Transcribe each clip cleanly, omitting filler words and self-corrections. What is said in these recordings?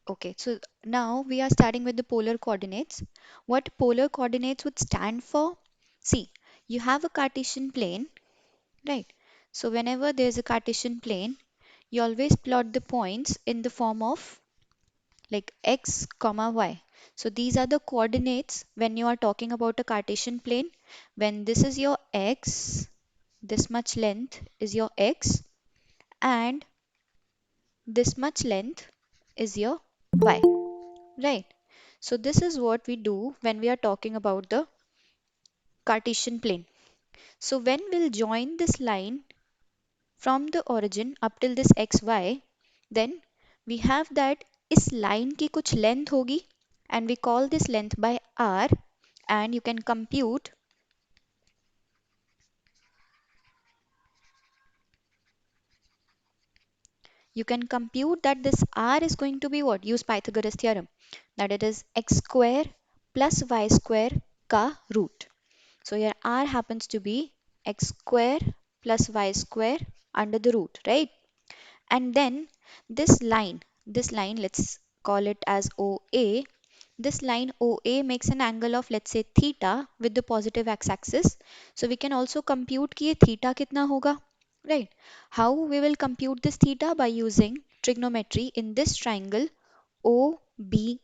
Okay, so now we are starting with the polar coordinates. What polar coordinates would stand for? See, you have a Cartesian plane, right? So whenever there's a Cartesian plane, you always plot the points in the form of like x comma y. So these are the coordinates when you are talking about a Cartesian plane. When this is your x, this much length is your x, and this much length is your y, right? So this is what we do when we are talking about the Cartesian plane. So when we'll join this line from the origin up till this xy, then we have that इस line की कुछ length होगी and we call this length by r, and you can compute that this r is going to be what? Use Pythagoras theorem, that it is x square plus y square ka root. So here r happens to be x square plus y square under the root, right? And then this line, let's call it as OA. This line OA makes an angle of, let's say, theta with the positive x-axis. So we can also compute कि ये theta कितना होगा, right? How we will compute this theta? By using trigonometry in this triangle OBA,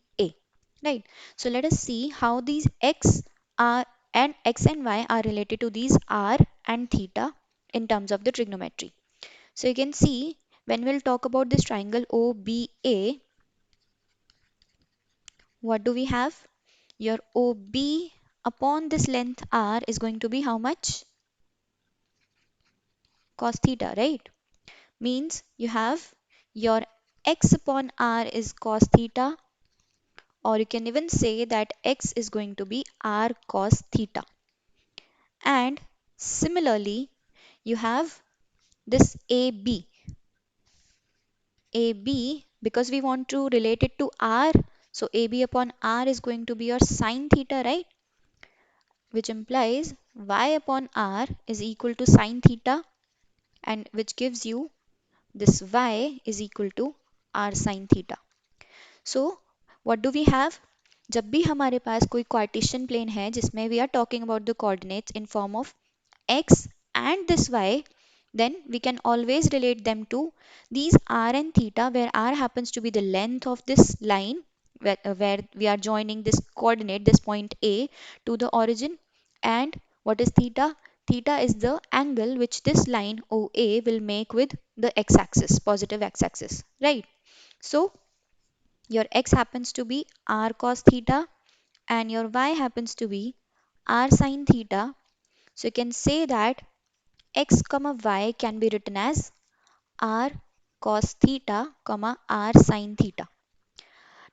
right? So let us see how these x and y are related to these r and theta in terms of the trigonometry. So you can see when we'll talk about this triangle OBA, what do we have? Your OB upon this length r is going to be how much? Cos theta, right? Means you have your x upon r is cos theta, or you can even say that x is going to be r cos theta. And similarly, you have this AB, because we want to relate it to r, so AB upon r is going to be your sine theta, right? Which implies y upon r is equal to sine theta, and which gives you this y is equal to r sine theta. So what do we have? जब भी हमारे पास कोई Cartesian plane है जिसमें we are talking about the coordinates in form of x and this y, then we can always relate them to these r and theta, where r happens to be the length of this line where we are joining this coordinate, this point A, to the origin. And what is theta? Theta is the angle which this line OA will make with the x-axis, positive x-axis, right? So your x happens to be r cos theta and your y happens to be r sine theta. So you can say that x comma y can be written as r cos theta comma r sin theta.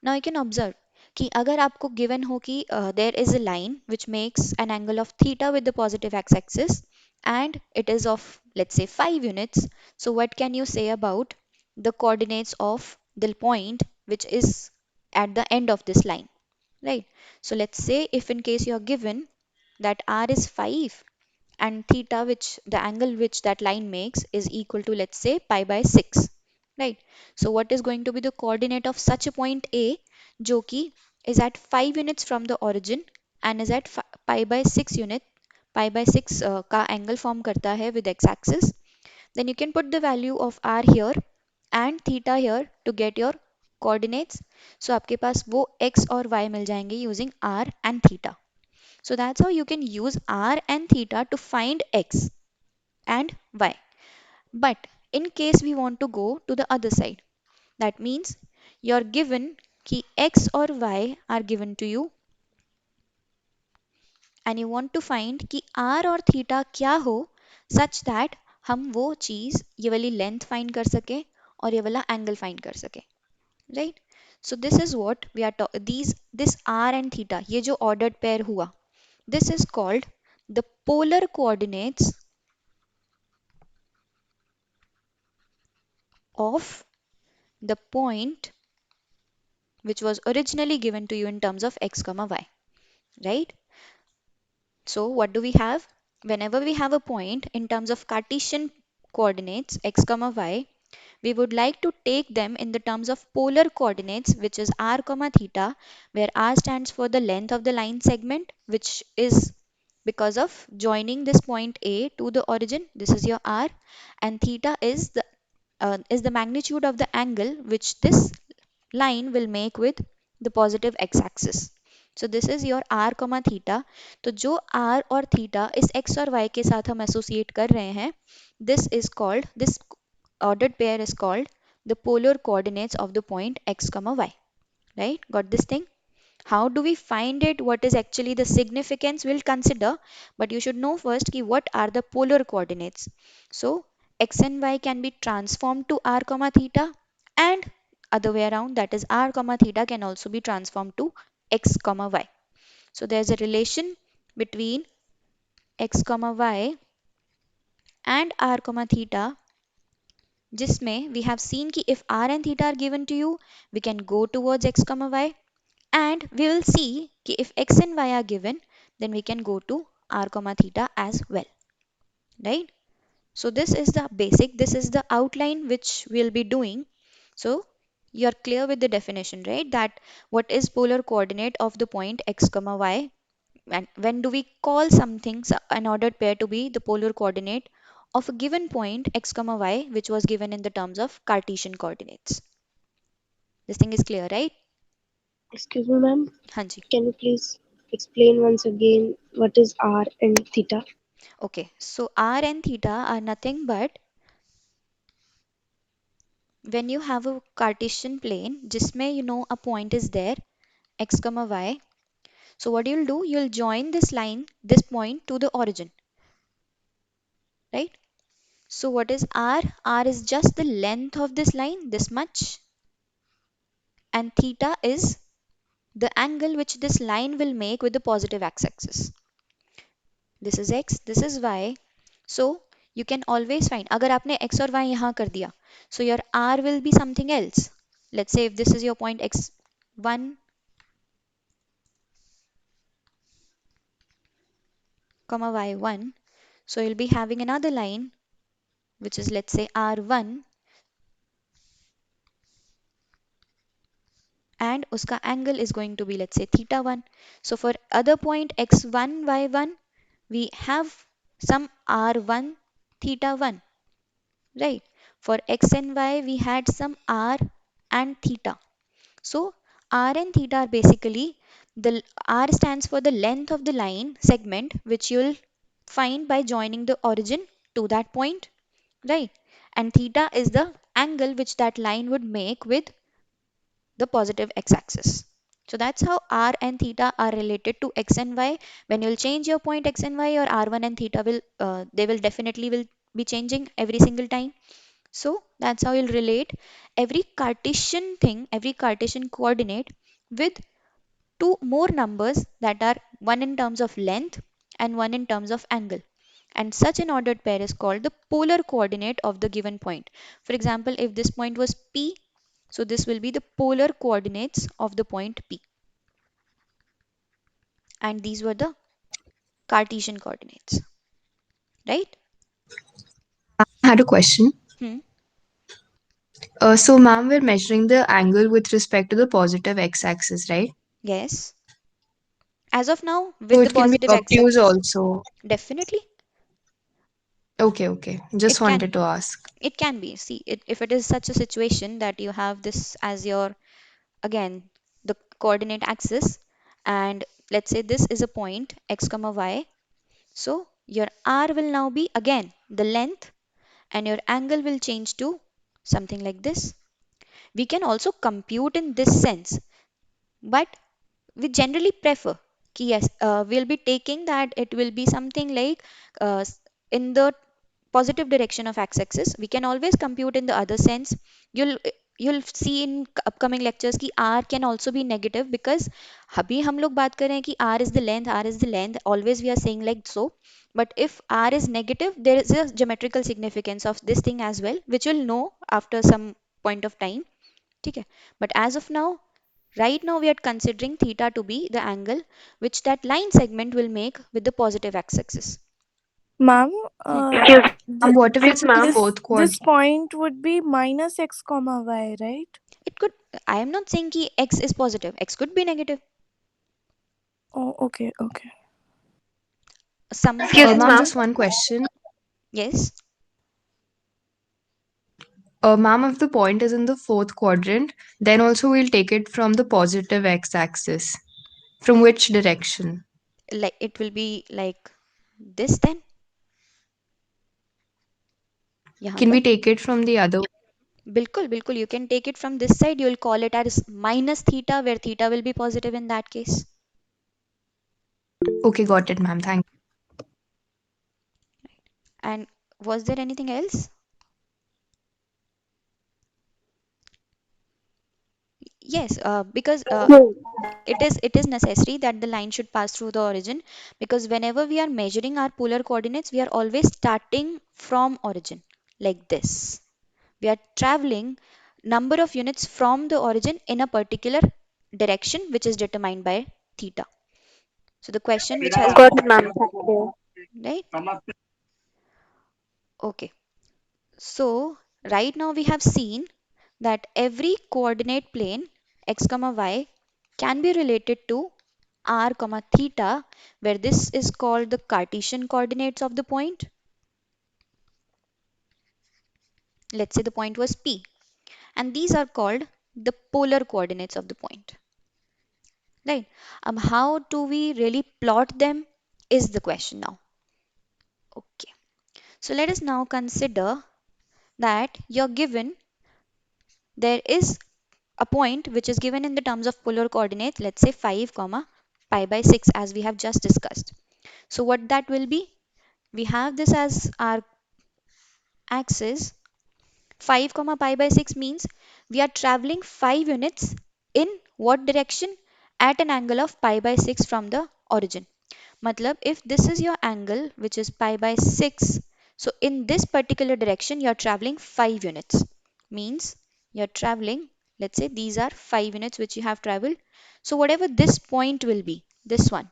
Now you can observe कि अगर आपको given हो कि there is a line which makes an angle of theta with the positive x-axis and it is of, let's say, 5 units. So what can you say about the coordinates of the point which is at the end of this line, right? So let's say if in case you are given that r is 5 and theta, which the angle which that line makes, is equal to, let's say, pi by 6, right? So what is going to be the coordinate of such a point A जो कि is at 5 units from the origin and is at pi by 6 unit, pi by 6 का angle form करता है with x axis? Then you can put the value of r here and theta here to get your coordinates. So आपके पास वो x और y मिल जाएंगे using r and theta. So that's how you can use r and theta to find x and y. But in case we want to go to the other side, that means you're given कि x or y are given to you and you want to find कि r और theta क्या हो such that हम वो चीज ये वाली लेंथ फाइंड कर सके और ये वाला एंगल फाइंड कर सके, right? So this is what we are this r and theta, ये जो ordered pair हुआ, this is called the polar coordinates of the point which was originally given to you in terms of x comma y, right? So what do we have? Whenever we have a point in terms of Cartesian coordinates x comma y, We would like to take them in the terms of polar coordinates, which is r comma theta, where r stands for the length of the line segment, which is because of joining this point A to the origin. This is your r, and theta is the magnitude of the angle which this line will make with the positive x-axis. So this is your r comma theta. तो जो r और theta इस x और y के साथ हम associate कर रहे हैं, this ordered pair is called the polar coordinates of the point x comma y. Right? Got this thing? How do we find it? What is actually the significance? We'll consider, but you should know first ki what are the polar coordinates. So x and y can be transformed to r comma theta, and other way around, that is r comma theta can also be transformed to x comma y. So there's a relation between x comma y and r comma theta, जिसमें we have seen कि if r and theta are given to you, we can go towards x comma y, and we will see कि if x and y are given, then we can go to r comma theta as well, right? So this is the basic, this is the outline which we'll be doing. So you're clear with the definition, right? That what is polar coordinate of the point x comma y, and when do we call something an ordered pair to be the polar coordinate of a given point x comma y, which was given in the terms of Cartesian coordinates. This thing is clear, right? Excuse me, ma'am. हाँ जी. Can you please explain once again what is r and theta? Okay, so r and theta are nothing but when you have a Cartesian plane जिसमें you know a point is there x comma y. So what you'll do, you'll join this line, this point to the origin, right? So what is r? R is just the length of this line, this much, and theta is the angle which this line will make with the positive x-axis. This is x, this is y. So you can always find, अगर आपने x और y यहाँ कर दिया, so your r will be something else. Let's say if this is your point x1, comma y1, so you'll be having another line which is, let's say, r1, and uska angle is going to be, let's say, theta 1. So for other point x1 y1, we have some r1 theta 1, right? For x and y, we had some r and theta. So r and theta are basically, the r stands for the length of the line segment which you'll find by joining the origin to that point, right? And theta is the angle which that line would make with the positive x-axis. So that's how r and theta are related to x and y. When you'll change your point x and y, your r1 and theta will they will definitely will be changing every single time. So that's how you'll relate every Cartesian thing, every Cartesian coordinate with two more numbers that are one in terms of length and one in terms of angle. And such an ordered pair is called the polar coordinate of the given point. For example, if this point was P, so this will be the polar coordinates of the point P. And these were the Cartesian coordinates, right? I had a question. Hmm. So, ma'am, we're measuring the angle with respect to the positive x-axis, right? Yes. As of now, So with the it can be positive obtuse x-axis, also. definitely Okay, okay. Just it can wanted be. to ask. It can be. See, if it is such a situation that you have this as your, again, the coordinate axis, and let's say this is a point x comma y, so your r will now be again the length, and your angle will change to something like this. We can also compute in this sense, but we generally prefer कि yes, we'll be taking that it will be something like in the positive direction of x-axis. We can always compute in the other sense. You'll see in upcoming lectures कि r can also be negative, because अभी हम लोग बात कर रहे हैं कि r is the length, r is the length, always we are saying like so. But if r is negative, there is a geometrical significance of this thing as well, which you'll know after some point of time. ठीक है? But as of now, right now we are considering theta to be the angle which that line segment will make with the positive x-axis. Ma'am, Excuse, What if yes, it's in the ma'am. fourth quadrant? this point would be minus x comma y, right? It could, I am not saying ki x is positive, x could be negative. Oh, okay, okay. Some Excuse me, Ma'am, questions, ma'am. just one question. yes. Ma'am, if the point is in the fourth quadrant, then also we'll take it from the positive x-axis. From which direction? Like it will be like this then, यहाँ Can पर. we take it from the other? बिल्कुल बिल्कुल, you can take it from this side. You will call it as minus theta, where theta will be positive in that case. Okay, got it, ma'am. Thank you. And was there anything else? Yes, because No. it is necessary that the line should pass through the origin, because whenever we are measuring our polar coordinates, we are always starting from origin like this. We are traveling number of units from the origin in a particular direction, which is determined by theta. So the question which has Got it, ma'am. Thank you. right. Okay, so right now we have seen that every coordinate plane x comma y can be related to r comma theta, where this is called the Cartesian coordinates of the point. Let's say the point was P, and these are called the polar coordinates of the point. Right? How do we really plot them is the question now. Okay. So let us now consider that you're given, there is a point which is given in the terms of polar coordinates, let's say 5 comma pi by 6, as we have just discussed. So what that will be, we have this as our axis. 5 comma pi by 6 means we are traveling 5 units in what direction? At an angle of pi by 6 from the origin. Matlab, if this is your angle which is pi by 6, so in this particular direction you are traveling 5 units. Means you are traveling, let's say these are 5 units which you have traveled. So whatever this point will be, this one,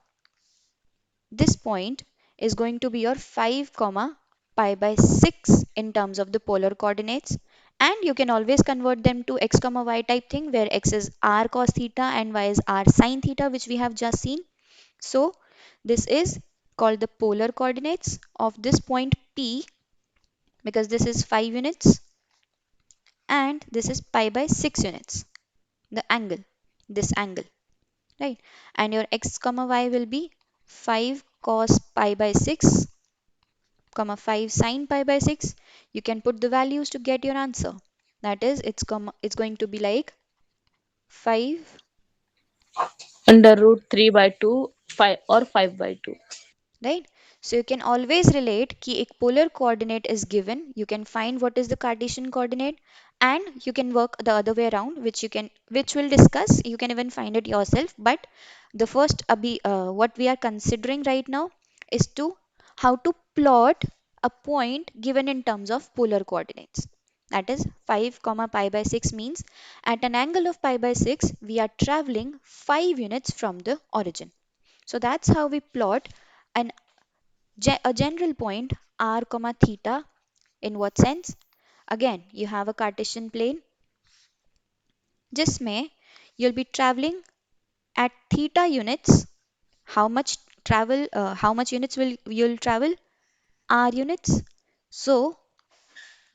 this point is going to be your 5 comma pi by 6 in terms of the polar coordinates, and you can always convert them to x comma y type thing, where x is r cos theta and y is r sin theta, which we have just seen. So this is called the polar coordinates of this point P, because this is 5 units and this is pi by 6 units, the angle, this angle, right? And your x comma y will be 5 cos pi by 6 comma 5 sin pi by 6. You can put the values to get your answer. That is, it's going to be like 5, under root 3 by 2, 5 or 5 by 2. right? So you can always relate कि एक polar coordinate is given, you can find what is the Cartesian coordinate, and you can work the other way around, which we'll discuss. You can even find it yourself. But the first what we are considering right now is to how to plot a point given in terms of polar coordinates. That is 5 comma pi by 6 means at an angle of pi by 6 we are traveling 5 units from the origin. So that's how we plot an a general point r comma theta. In what sense? Again, you have a Cartesian plane जिसमें you'll be traveling at theta units. How much travel? How much units will you'll travel? R units. So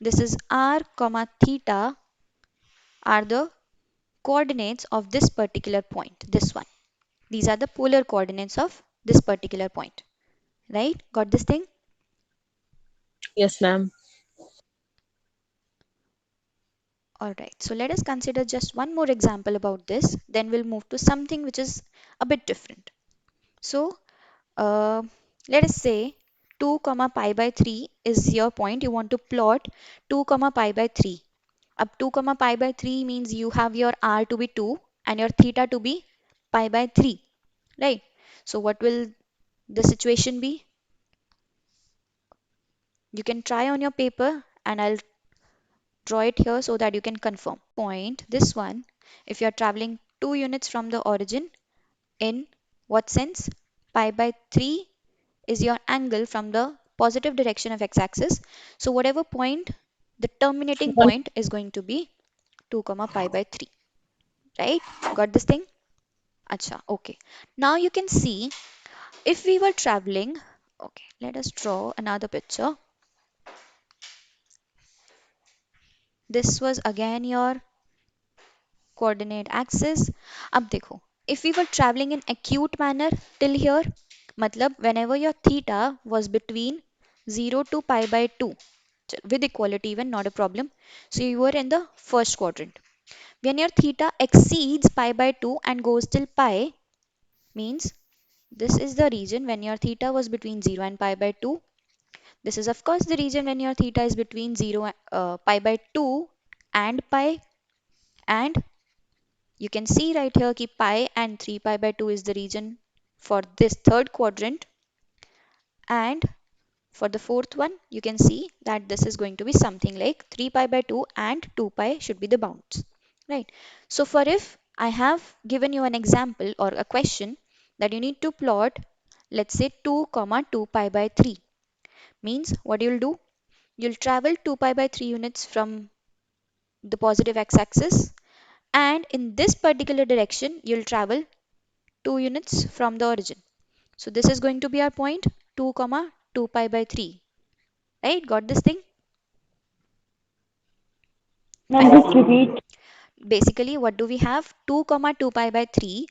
this is r comma theta are the coordinates of this particular point. This one. These are the polar coordinates of this particular point. Right? Got this thing? Yes, ma'am. Alright, so let us consider just one more example about this, then we'll move to something which is a bit different. So, uh, let us say 2 comma pi by 3 is your point. You want to plot 2 comma pi by 3. Up 2 comma pi by 3 means you have your r to be 2 and your theta to be pi by 3, right? So, what will the situation be? You can try on your paper and I'll draw it here so that you can confirm. Point, this one, if you are traveling 2 units from the origin, in what sense? Pi by 3 is your angle from the positive direction of x-axis. So whatever point, the terminating One. point is going to be 2 comma pi by 3, right? Got this thing? Acha, okay. Now you can see if we were traveling, okay, let us draw another picture. This was again your coordinate axis. अब देखो, if we were traveling in acute manner till here, मतलब whenever your theta was between 0 to pi by 2, with equality even, not a problem. So you were in the first quadrant. When your theta exceeds pi by 2 and goes till pi, means this is the region when your theta was between 0 and pi by 2. This is of course the region when your theta is between 0 pi by 2 and pi, and you can see right here ki pi and 3 pi by 2 is the region for this third quadrant, and for the fourth one you can see that this is going to be something like 3 pi by 2 and 2 pi should be the bounds, right? So for if I have given you an example or a question that you need to plot, let's say 2 comma 2 pi by 3, means what you'll do, you'll travel 2 pi by 3 units from the positive x-axis, and in this particular direction you'll travel 2 units from the origin. So this is going to be our point 2 comma 2 pi by 3, right? Got this thing? I Ma'am, just repeat. basically what do we have? 2 comma 2 pi by 3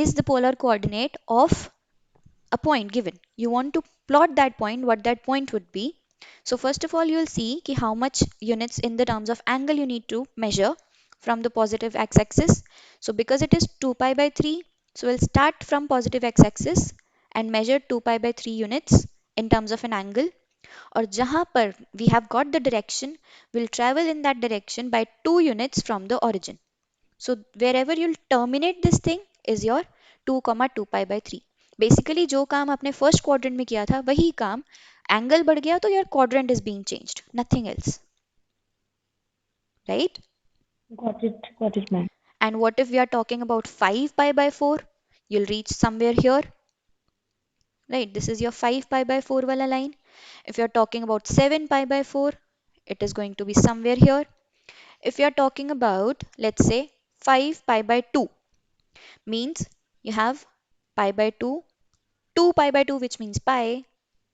is the polar coordinate of a point given. You want to plot that point, what that point would be. So first of all, you will see ki how much units in the terms of angle you need to measure from the positive x-axis. So because it is 2 pi by 3, so we'll start from positive x-axis and measure 2 pi by 3 units in terms of an angle. Or जहाँ पर we have got the direction, we'll travel in that direction by 2 units from the origin. So wherever you'll terminate this thing is your 2 comma 2 pi by 3. Basically जो काम आपने first quadrant में किया था वही काम, angle बढ़ गया तो your quadrant is being changed, nothing else, right? Got it, ma'am. And what if we are talking about 5 pi by 4? You'll reach somewhere here, right? This is your 5 pi by 4 wala line. If you're talking about 7 pi by 4, it is going to be somewhere here. If you're talking about, let's say, 5 pi by 2, means you have pi by 2, 2 pi by 2, which means pi,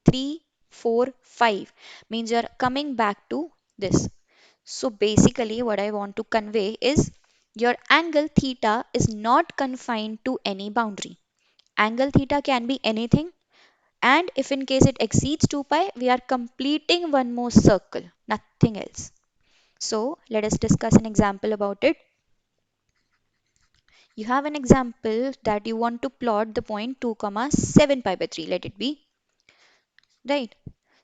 3, 4, 5, means you're coming back to this. So basically what I want to convey is your angle theta is not confined to any boundary. Angle theta can be anything, and if in case it exceeds 2 pi, we are completing one more circle, nothing else. So let us discuss an example about it. You have an example that you want to plot the point 2 comma 7 pi by 3, let it be, right?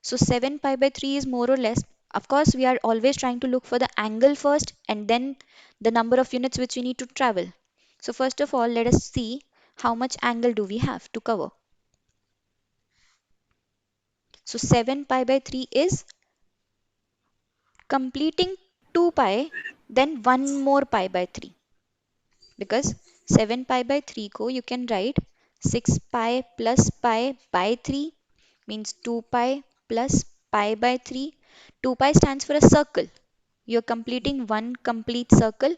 So 7 pi by 3 is more or less, of course we are always trying to look for the angle first and then the number of units which we need to travel. So first of all, let us see how much angle do we have to cover. So 7 pi by 3 is completing 2 pi, then one more pi by 3, because 7 pi by 3 ko you can write 6 pi plus pi by 3, means 2 pi plus pi by 3. 2 pi stands for a circle. You're completing one complete circle,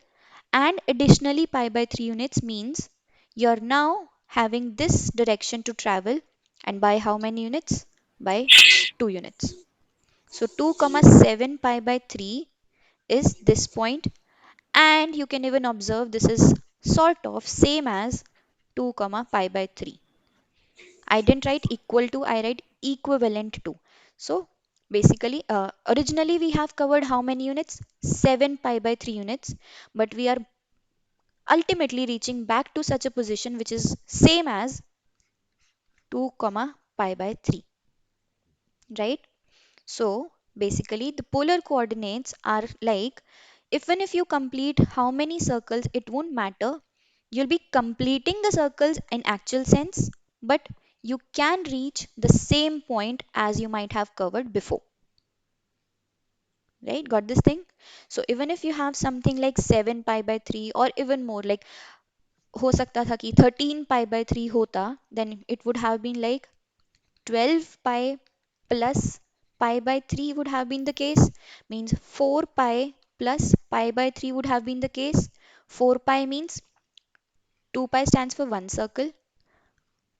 and additionally pi by 3 units means you're now having this direction to travel, and by how many units? By 2 units. So 2 comma 7 pi by 3 is this point, and you can even observe this is sort of same as 2 comma pi by 3. I didn't write equal to, I write equivalent to. So basically, originally we have covered how many units? 7 pi by 3 units, but we are ultimately reaching back to such a position which is same as 2 comma pi by 3, right? So basically the polar coordinates are like, even if you complete how many circles, it won't matter. You'll be completing the circles in actual sense, but you can reach the same point as you might have covered before. Right? Got this thing? So even if you have something like 7 pi by 3 or even more, like हो सकता था कि 13 pi by 3 होता, then it would have been like 12 pi plus pi by 3 would have been the case. Means 4 pi plus pi by 3 would have been the case. 4 pi means 2 pi stands for one circle.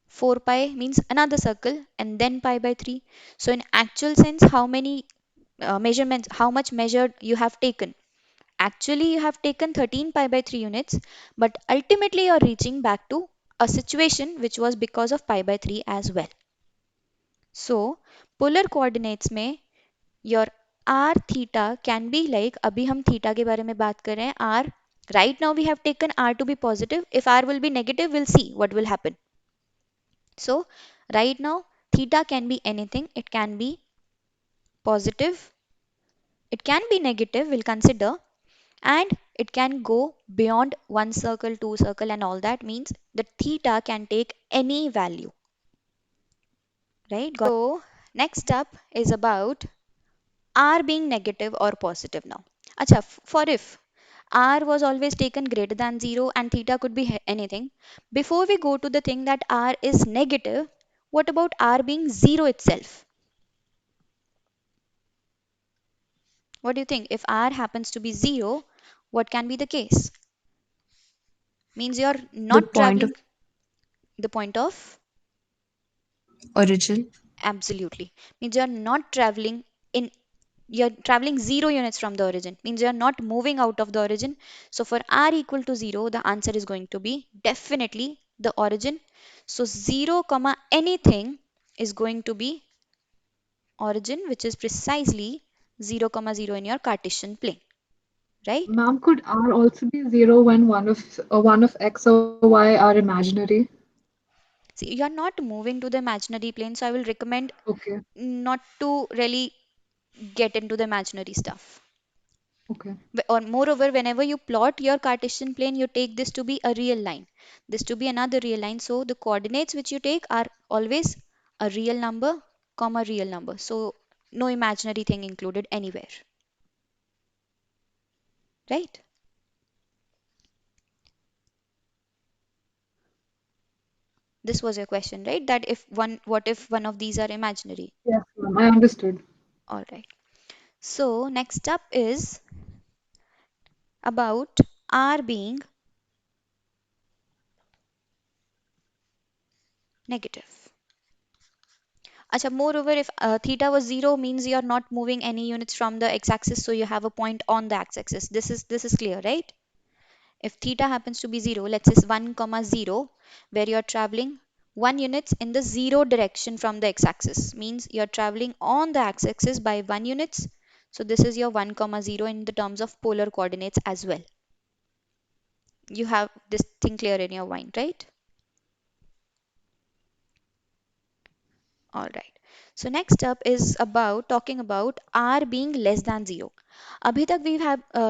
4 pi means another circle, and then pi by 3. So in actual sense, how many measurements, how much measured you have taken? Actually, you have taken 13 pi by 3 units, but ultimately you are reaching back to a situation which was because of pi by 3 as well. So polar coordinates में your r theta can be like, अभी हम theta के बारे में बात कर रहे हैं, r right now we have taken r to be positive. If r will be negative, we'll see what will happen. So right now theta can be anything. It can be positive, it can be negative, we'll consider, and it can go beyond one circle, two circle, and all that. Means the theta can take any value, right? So next up is about r being negative or positive now. Acha, for if r was always taken greater than 0 and theta could be anything, before we go to the thing that r is negative, what about r being 0 itself? What do you think? If r happens to be 0, what can be the case? Means you're The not point of traveling the point of, origin. absolutely, means you're not traveling in, you're traveling 0 units from the origin, means you're not moving out of the origin. So for r equal to 0, the answer is going to be definitely the origin. So 0 comma anything is going to be origin, which is precisely 0 comma 0 in your Cartesian plane, right? Ma'am, could R also be zero when one of X or Y are imaginary? See, you're not moving to the imaginary plane, so I will recommend Okay, not to really get into the imaginary stuff. okay. Or moreover, whenever you plot your Cartesian plane, you take this to be a real line, this to be another real line. So the coordinates which you take are always a real number, comma real number. So no imaginary thing included anywhere, right? This was your question, right? That if one, what if one of these are imaginary? Yes, ma'am, I understood. All right. So next up is about r being negative. Acha, moreover, if theta was 0, means you are not moving any units from the x-axis, so you have a point on the x-axis. This is clear, right? If theta happens to be 0, let's say 1 comma 0, where you are traveling 1 units in the 0 direction from the x-axis, means you are traveling on the x-axis by 1 units. So this is your 1 comma 0 in the terms of polar coordinates as well. You have this thing clear in your mind, right? All right. So next up is about talking about r being less than 0. Abhi tak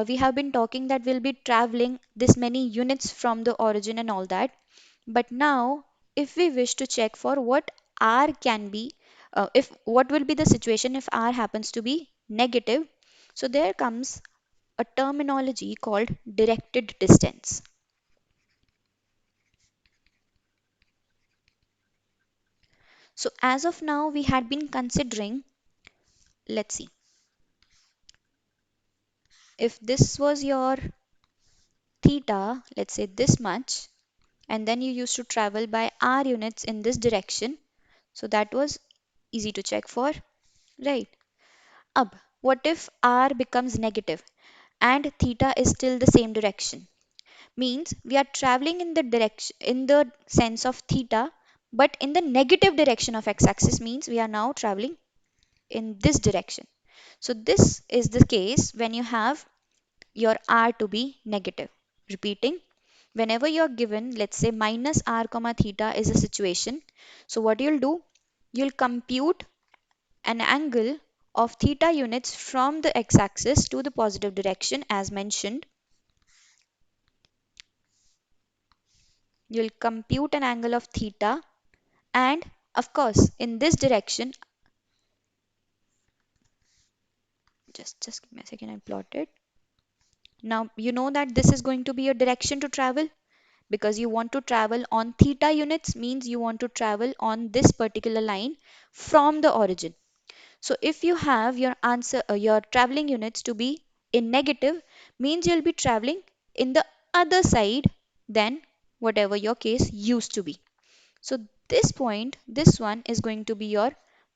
we have been talking that we'll be traveling this many units from the origin and all that. But now if we wish to check for what r can be, if what will be the situation if r happens to be negative, so there comes a terminology called directed distance. So as of now we had been considering, let's see, if this was your theta, let's say this much, and then you used to travel by r units in this direction. So that was easy to check for, right? Ab, what if r becomes negative and theta is still the same direction? Means we are traveling in the direction, in the sense of theta, but in the negative direction of x-axis, means we are now traveling in this direction. So this is the case when you have your r to be negative. Repeating, whenever you're given, let's say minus r comma theta is a situation, so what you'll do, you'll compute an angle of theta units from the x-axis to the positive direction as mentioned. You'll compute an angle of theta, and of course in this direction, just give me a second, I'll plot it. Now you know that this is going to be a direction to travel, because you want to travel on theta units, means you want to travel on this particular line from the origin. So if you have your answer, your traveling units to be in negative, means you'll be traveling in the other side than whatever your case used to be. So this point, this one is going to be your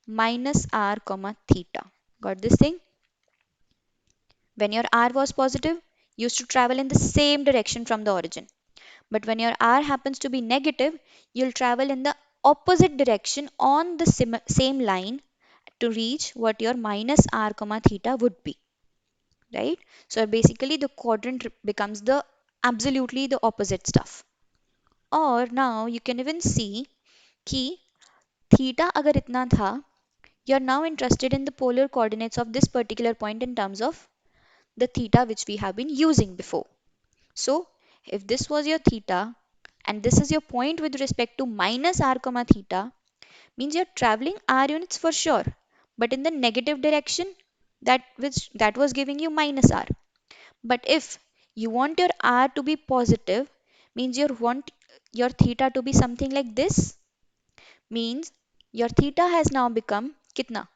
minus r comma theta. Got this thing? When your r was positive, you used to travel in the same direction from the origin. But when your r happens to be negative, you'll travel in the opposite direction on the same line to reach what your minus r comma theta would be, right? So basically the quadrant becomes the absolutely the opposite stuff. Or now you can even see कि theta अगर इतना था, you're now interested in the polar coordinates of this particular point in terms of the theta which we have been using before. So if this was your theta and this is your point with respect to minus r comma theta, means you're traveling r units for sure, but in the negative direction, that was giving you minus r. But if you want your r to be positive, means you want your theta to be something like this, means your theta has now become kitna?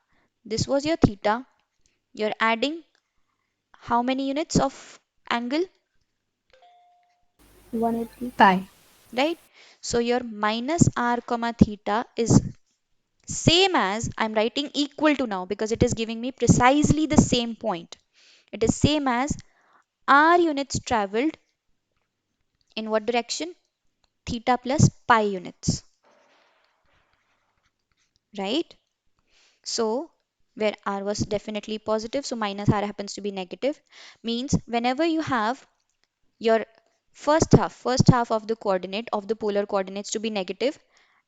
This was your theta. You're adding how many units of angle, 180. Pi. right? So your minus r comma theta is same as, I'm writing equal to now because it is giving me precisely the same point. It is same as r units traveled in what direction? Theta plus pi units, right? So where r was definitely positive, so minus r happens to be negative, means whenever you have your first half of the coordinate of the polar coordinates to be negative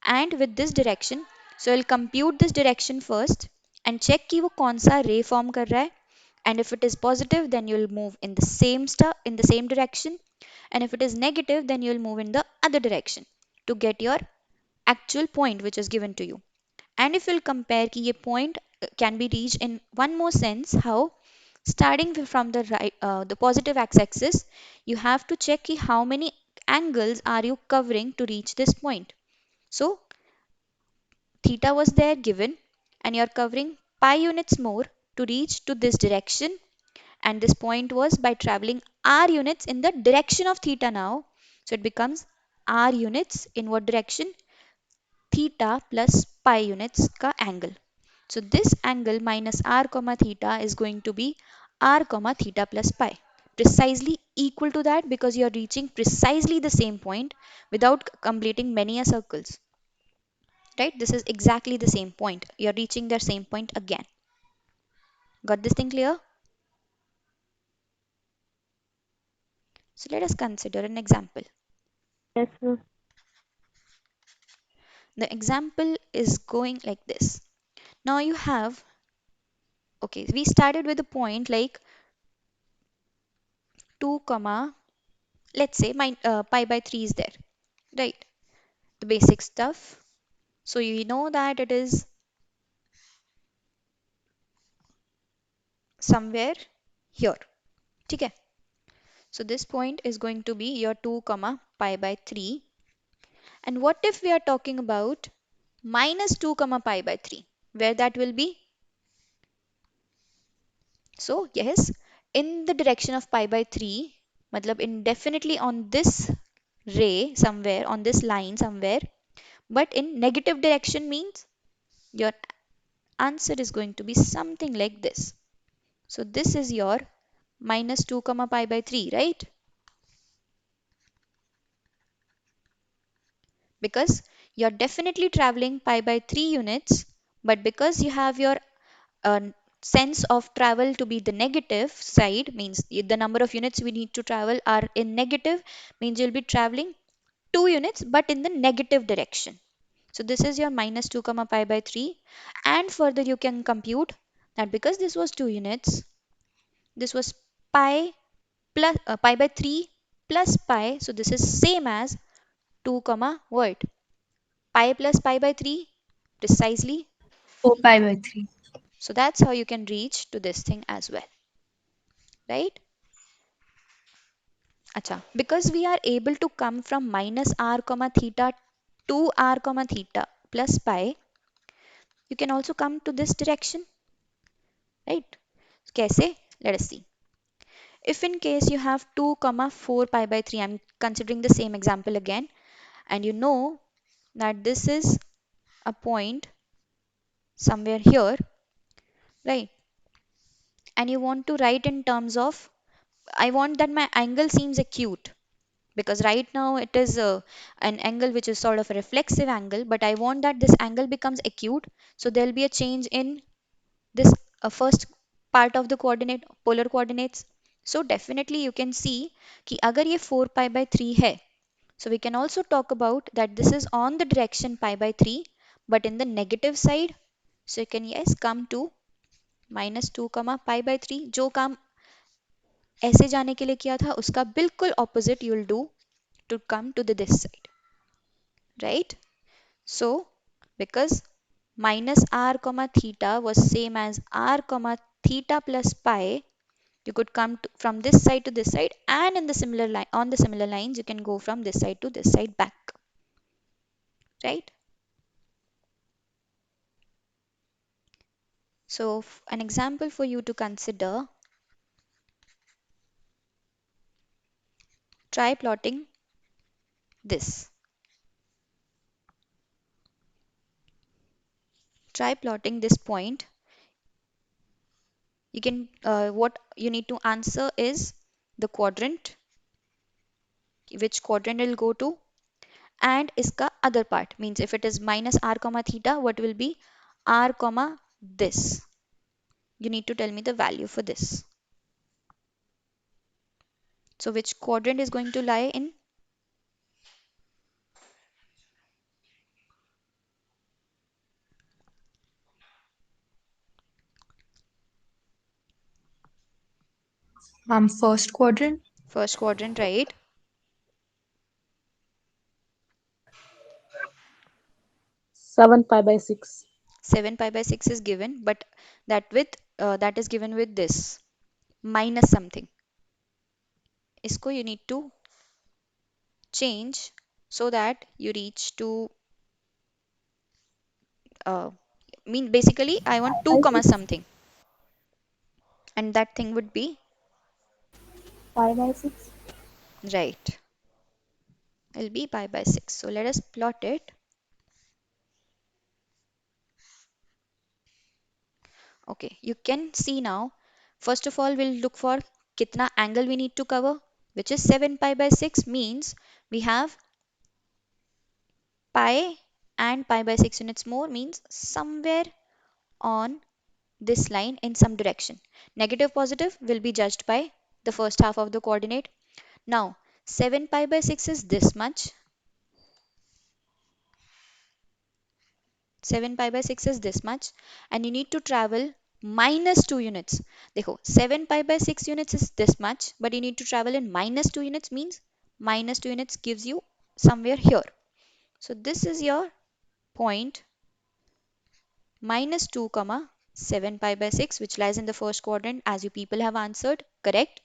and with this direction, so I'll compute this direction first and check कि वो कौन सा ray form कर रहा है, and if it is positive then you'll move in the same direction, and if it is negative then you'll move in the other direction to get your actual point which is given to you. And if you'll compare कि ये point can be reached in one more sense, how starting from the right, the positive x-axis, you have to check कि how many angles are you covering to reach this point. So theta was there given, and you're covering pi units more to reach to this direction, and this point was by traveling r units in the direction of theta now, so it becomes r units in what direction? Theta plus pi units ka angle. So this angle minus r comma theta is going to be r comma theta plus pi, precisely equal to that because you are reaching precisely the same point without completing many a circles, right? This is exactly the same point. You are reaching the same point again. Got this thing clear? So let us consider an example. Yes, sir. The example is going like this. Now you have, okay, we started with a point like 2 comma, let's say pi by 3 is there, right? The basic stuff. So you know that it is somewhere here. Okay. So this point is going to be your 2 comma pi by 3. And what if we are talking about minus 2 comma pi by 3? Where that will be? So yes, in the direction of pi by 3, matlab indefinitely on this ray somewhere, on this line somewhere, but in negative direction means your answer is going to be something like this. So this is your minus 2 comma pi by 3, right? Because you're definitely traveling pi by 3 units, but because you have your uh, sense of travel to be the negative side, means the number of units we need to travel are in negative, means you'll be traveling 2 units but in the negative direction. So this is your minus 2 comma pi by 3, and further you can compute that because this was 2 units, this was pi plus pi by 3 plus pi, so this is same as 2 comma what? Pi plus pi by 3, precisely 4 pi by 3. So that's how you can reach to this thing as well, right? Acha, because we are able to come from minus r comma theta to r comma theta plus pi, you can also come to this direction. right? कैसे? Let us see. If in case you have 2 comma 4 pi by 3, I'm considering the same example again, and you know that this is a point somewhere here, right? And you want to write in terms of, I want that my angle seems acute, because right now it is an angle which is sort of a reflexive angle, but I want that this angle becomes acute. So there'll be a change in this first part of the coordinate, polar coordinates. So definitely you can see कि अगर ये 4 pi by 3 है, so we can also talk about that this is on the direction pi by 3, but in the negative side. So you can, yes, come to minus 2 comma pi by 3. जो काम ऐसे जाने के लिए किया था उसका बिल्कुल opposite you will do to come to the this side, right? So because minus r comma theta was same as r comma theta plus pi, you could come to, from this side to this side, and in the similar line, on the similar lines you can go from this side to this side back, right? So an example for you to consider, try plotting this. Try plotting this point. You can, what you need to answer is the quadrant, which quadrant will go to, and iska other part, means if it is minus r comma theta, what will be r comma this. You need to tell me the value for this. So which quadrant is going to lie in? First quadrant. First quadrant, right? 7 pi by 6. 7 pi by 6 is given, but that is given with this minus something. Isko you need to change so that you reach to, mean basically I want 2 By comma 6. something, and that thing would be, 5 by 6. right, it'll be pi by 6. So let us plot it. Okay, you can see now. First of all, we'll look for kitna angle we need to cover, which is 7 pi by 6, means we have pi and pi by 6 units more, means somewhere on this line in some direction. Negative positive will be judged by the first half of the coordinate. Now 7 pi by 6 is this much. 7 pi by 6 is this much, and you need to travel minus 2 units. देखो 7 pi by 6 units is this much, but you need to travel in minus 2 units, means minus 2 units gives you somewhere here. So this is your point minus 2 comma 7 pi by 6, which lies in the first quadrant, as you people have answered correct.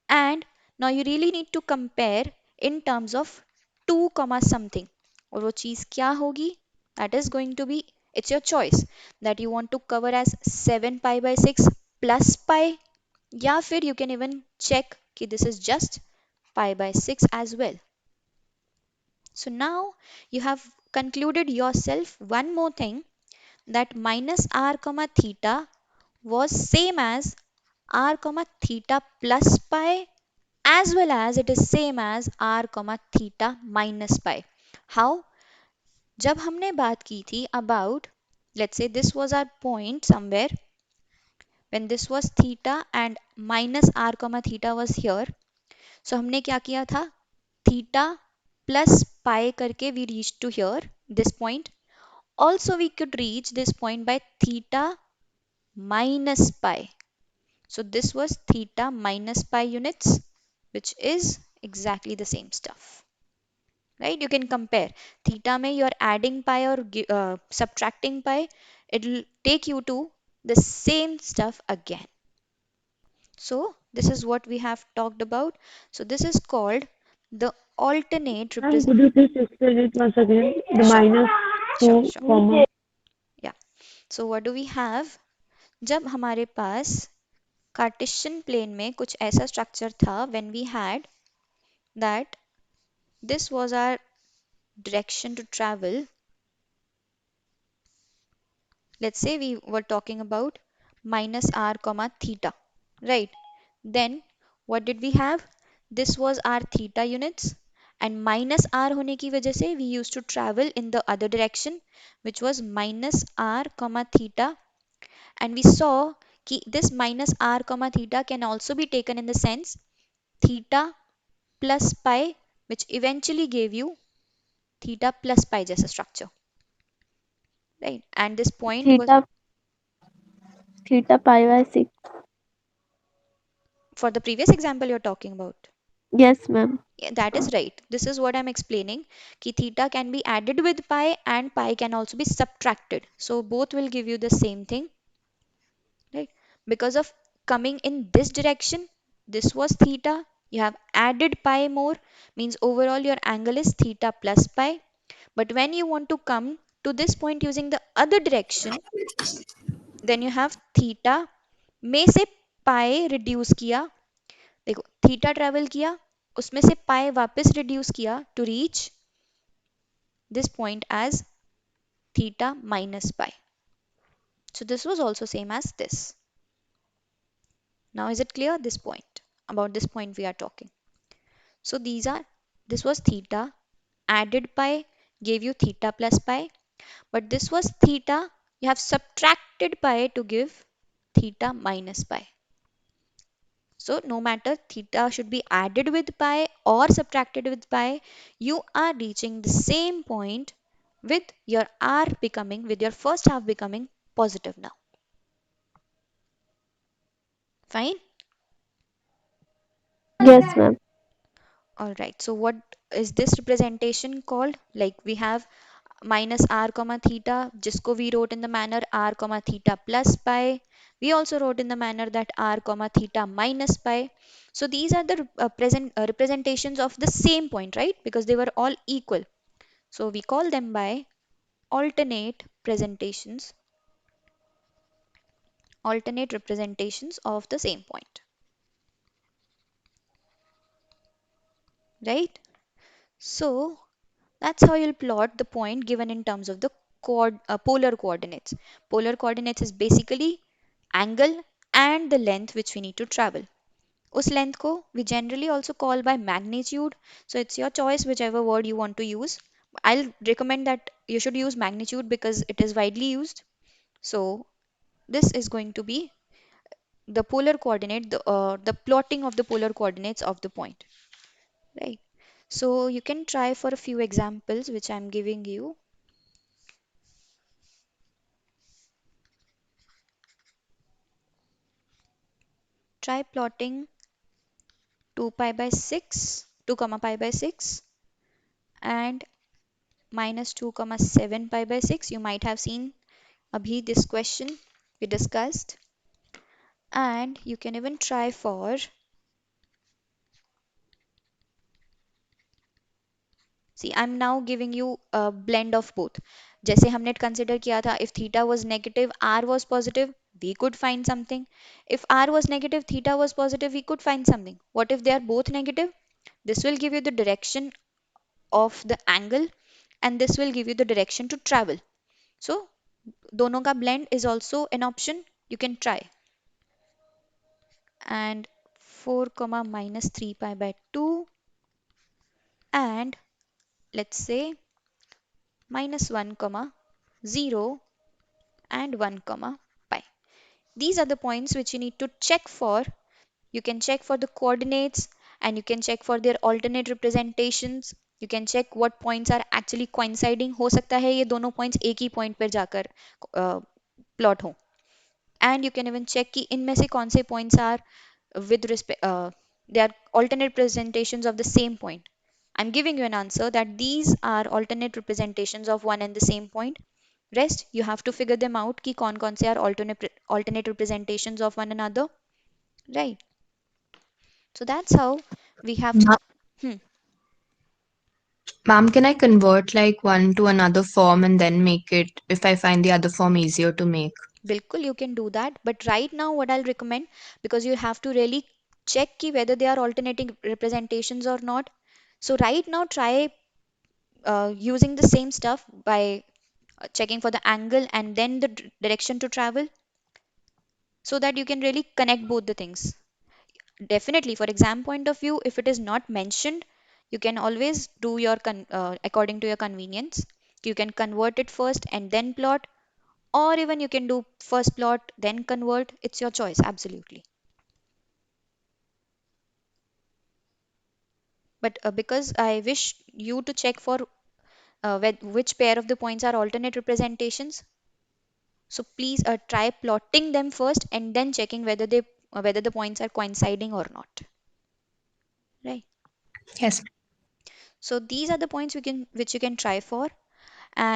And now you really need to compare in terms of 2 comma something, और वो चीज़ क्या होगी? That is going to be, it's your choice that you want to cover as 7 pi by 6 plus pi, या फिर you can even check कि this is just pi by 6 as well. So now you have concluded yourself one more thing, that minus r comma theta was same as r comma theta plus pi, as well as it is same as r comma theta minus pi. How? जब हमने बात की थी about, let's say this was our point somewhere when this was theta and minus r comma theta was here. So हमने क्या किया था, theta plus pi करके we reached to here, this point. Also we could reach this point by theta minus pi. So this was theta minus pi units, which is exactly the same stuff, right? You can compare theta mein you are adding pi or subtracting pi, it will take you to the same stuff again. So this is what we have talked about. So this is called the alternate Ma'am, representation. could you please explain it once again? The Sure, minus sure, 2 sure. comma. Yeah. So what do we have? जब हमारे पास Cartesian plane में कुछ ऐसा structure था, when we had that this was our direction to travel. Let's say we were talking about minus r comma theta, right? Then what did we have? This was our theta units, and minus r होने की वजह से we used to travel in the other direction, which was minus r comma theta. And we saw कि this minus r comma theta can also be taken in the sense theta plus pi, which eventually gave you theta plus pi जैसा structure, right? And this point was Theta theta pi by 6. for the previous example you're talking about. Yes, ma'am. Yeah, that is right. This is what I'm explaining. Ki theta can be added with pi and pi can also be subtracted. So both will give you the same thing, right? Because of coming in this direction, this was theta. You have added pi more, means overall your angle is theta plus pi. But when you want to come to this point using the other direction, then you have theta में से pi reduce किया, देखो theta travel किया, उसमें से पाई वापस reduce किया to reach this point as theta minus pi. So this was also same as this. Now is it clear this point? About this point we are talking. So this was theta, added pi gave you theta plus pi, but this was theta, you have subtracted pi to give theta minus pi. So no matter theta should be added with pi or subtracted with pi, you are reaching the same point with your r becoming, with your first half becoming positive now. Fine? Yes, ma'am. Alright, so what is this representation called? Like we have minus r comma theta, जिसको we wrote in the manner r comma theta plus pi. We also wrote in the manner that r comma theta minus pi. So these are the representations of the same point, right? Because they were all equal. So we call them by alternate representations of the same point, right? So that's how you'll plot the point given in terms of the polar coordinates. Polar coordinates is basically angle and the length which we need to travel. उस length को we generally also call by magnitude. So it's your choice whichever word you want to use. I'll recommend that you should use magnitude because it is widely used. So this is going to be the polar coordinate, the plotting of the polar coordinates of the point, right? So you can try for a few examples which I'm giving you. Try plotting 2 pi by 6, 2 comma pi by 6 and minus 2 comma 7 pi by 6. You might have seen abhi this question we discussed. And you can even try for, see I'm now giving you a blend of both. जैसे हमने consider किया था, if theta was negative r was positive, we could find something. If r was negative theta was positive, we could find something. What if they are both negative? This will give you the direction of the angle and this will give you the direction to travel. So दोनों का blend is also an option, you can try. And 4 comma minus 3 pi by 2 and let's say minus 1 comma 0 and 1 comma pi. These are the points which you need to check for. You can check for the coordinates and you can check for their alternate representations. You can check what points are actually coinciding. हो सकता है ये दोनों points एक ही point पर जाकर plot हो. And you can even check कि इनमें से कौन से points are with respect they are alternate representations of the same point. I'm giving you an answer that these are alternate representations of one and the same point. Rest you have to figure them out कि कौन कौन से are alternate representations of one another, right? So that's how we have. Hmm. Ma'am, can I convert like one to another form and then make it if I find the other form easier to make? Bilkul, you can do that. But right now, what I'll recommend, because you have to really check ki whether they are alternating representations or not. So right now, try using the same stuff by checking for the angle and then the direction to travel, so that you can really connect both the things. Definitely, for exam point of view, if it is not mentioned, you can always do your according to your convenience. You can convert it first and then plot, or even you can do first plot then convert. It's your choice, absolutely. But because I wish you to check for which pair of the points are alternate representations, so please try plotting them first and then checking whether the points are coinciding or not. Right. Yes. So these are the points which you can try for. And